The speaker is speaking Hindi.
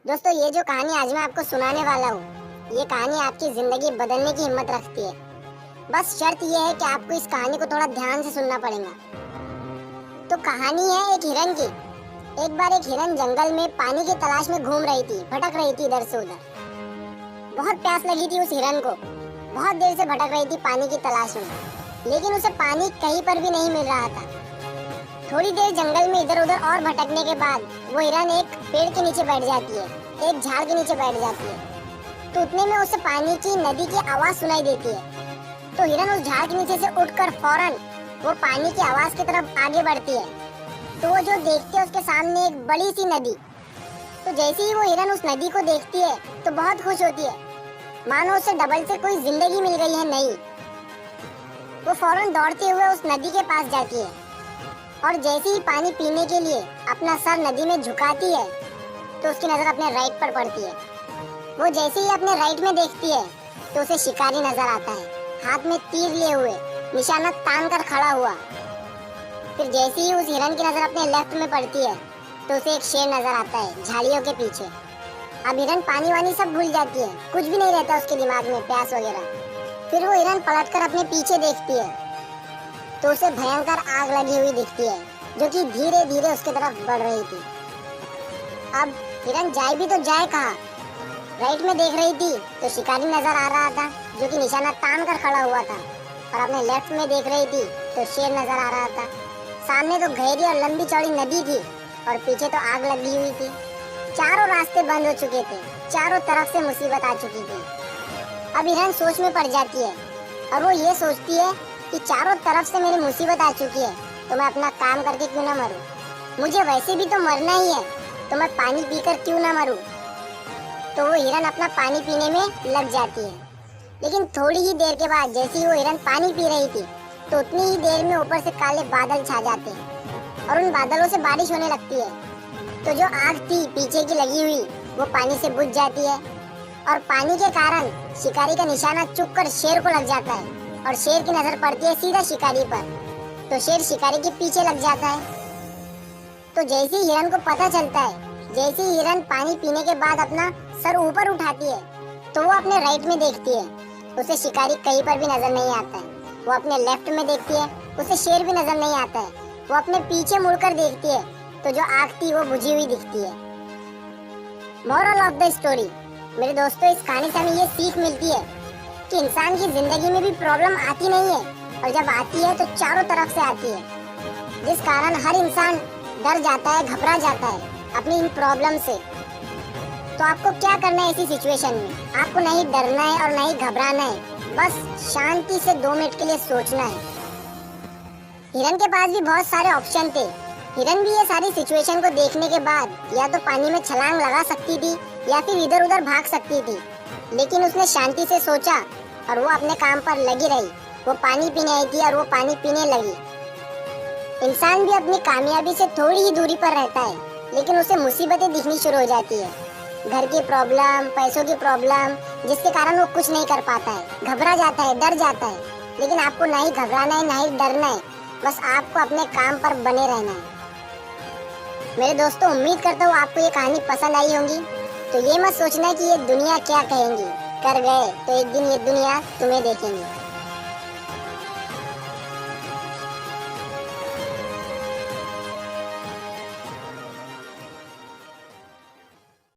दोस्तों, ये जो कहानी आज मैं आपको सुनाने वाला हूँ, ये कहानी आपकी जिंदगी बदलने की हिम्मत रखती है। बस शर्त ये है कि आपको इस कहानी को थोड़ा ध्यान से सुनना पड़ेगा। तो कहानी है एक हिरन की। एक बार एक हिरन जंगल में पानी की तलाश में घूम रही थी, भटक रही थी इधर से उधर। बहुत प्यास लगी थी उस हिरन को। बहुत देर से भटक रही थी पानी की तलाश में, लेकिन उसे पानी कहीं पर भी नहीं मिल रहा था। थोड़ी देर जंगल में इधर उधर और भटकने के बाद वो हिरन एक पेड़ के नीचे बैठ जाती है, एक झाड़ के नीचे बैठ जाती है। तो उतने में उसे पानी की नदी की आवाज सुनाई देती है। तो हिरन उस झाड़ के नीचे से उठकर फौरन वो पानी की आवाज की तरफ आगे बढ़ती है। तो वो जो देखती है उसके सामने एक बड़ी सी नदी। तो जैसे ही वो हिरन उस नदी को देखती है तो बहुत खुश होती है, मानो उसे डबल से कोई जिंदगी मिल गई है नई। वो फौरन दौड़ते हुए उस नदी के पास जाती है और जैसे ही पानी पीने के लिए अपना सर नदी में झुकाती है तो उसकी नजर अपने राइट पर पड़ती है। वो जैसे ही अपने राइट में देखती है तो उसे शिकारी नजर आता है, हाथ में तीर लिए हुए, निशाना तान कर खड़ा हुआ। फिर जैसे ही उस हिरन की नजर अपने लेफ्ट में पड़ती है तो उसे एक शेर नजर आता है झाड़ियों के पीछे। अब हिरन पानी वानी सब भूल जाती है, कुछ भी नहीं रहता उसके दिमाग में, प्यास वगैरह। फिर वो हिरन पलटकर अपने पीछे देखती है तो उसे भयंकर आग लगी हुई दिखती है, जो कि धीरे धीरे उसकी तरफ बढ़ रही थी। अब हिरन जाए भी तो जाए कहाँ? राइट में देख रही थी तो शिकारी नजर आ रहा था, जो कि निशाना तान कर खड़ा हुआ था, और अपने लेफ्ट में देख रही थी तो शेर नजर आ रहा था। सामने तो गहरी और लंबी चौड़ी नदी थी और पीछे तो आग लगी हुई थी। चारों रास्ते बंद हो चुके थे, चारों तरफ से मुसीबत आ चुकी थी। अब हिरन सोच में पड़ जाती है और वो ये सोचती है कि चारों तरफ से मेरी मुसीबत आ चुकी है तो मैं अपना काम करके क्यों ना मरूं? मुझे वैसे भी तो मरना ही है, तो मैं पानी पीकर क्यों ना मरूं? तो वो हिरन अपना पानी पीने में लग जाती है। लेकिन थोड़ी ही देर के बाद जैसे ही वो हिरन पानी पी रही थी तो उतनी ही देर में ऊपर से काले बादल छा जाते हैं और उन बादलों से बारिश होने लगती है। तो जो आग थी पीछे की लगी हुई वो पानी से बुझ जाती है और पानी के कारण शिकारी का निशाना चुप कर शेर को लग जाता है और शेर की नजर पड़ती है सीधा शिकारी पर। तो शेर शिकारी के पीछे लग जाता है। तो जैसे ही हिरन को पता चलता है, जैसे ही हिरन पानी पीने के बाद अपना सर ऊपर उठाती है तो वो अपने राइट में देखती है, उसे शिकारी कहीं पर भी नजर नहीं आता है। वो अपने लेफ्ट में देखती है, उसे शेर भी नजर नहीं आता है। वो अपने पीछे मुड़कर देखती है तो जो आग थी वो बुझी हुई दिखती है। मोरल ऑफ द स्टोरी, मेरे दोस्तों, इस कहानी से हमें ये सीख मिलती है कि इंसान की जिंदगी में भी प्रॉब्लम आती नहीं है, और जब आती है तो चारों तरफ से आती है, जिस कारण हर इंसान डर जाता है, घबरा जाता है अपनी इन प्रॉब्लम से। तो आपको क्या करना है ऐसी सिचुएशन में? आपको नहीं डरना है और नहीं घबराना है, बस शांति से 2 मिनट के लिए सोचना है। हिरन के पास भी बहुत सारे ऑप्शन थे। हिरन भी ये सारी सिचुएशन को देखने के बाद या तो पानी में छलांग लगा सकती थी या फिर इधर उधर भाग सकती थी, लेकिन उसने शांति से सोचा और वो अपने काम पर लगी रही। वो पानी पीने आई थी और वो पानी पीने लगी। इंसान भी अपनी कामयाबी से थोड़ी ही दूरी पर रहता है, लेकिन उसे मुसीबतें दिखनी शुरू हो जाती है, घर की प्रॉब्लम, पैसों की प्रॉब्लम, जिसके कारण वो कुछ नहीं कर पाता है, घबरा जाता है, डर जाता है। लेकिन आपको ना ही घबराना है, ना ही डरना है, बस आपको अपने काम पर बने रहना है। मेरे दोस्तों, उम्मीद करता हूँ आपको ये कहानी पसंद आई होगी। तो ये मत सोचना कि ये दुनिया क्या कहेंगी, कर गए तो एक दिन ये दुनिया तुम्हें देखेंगी।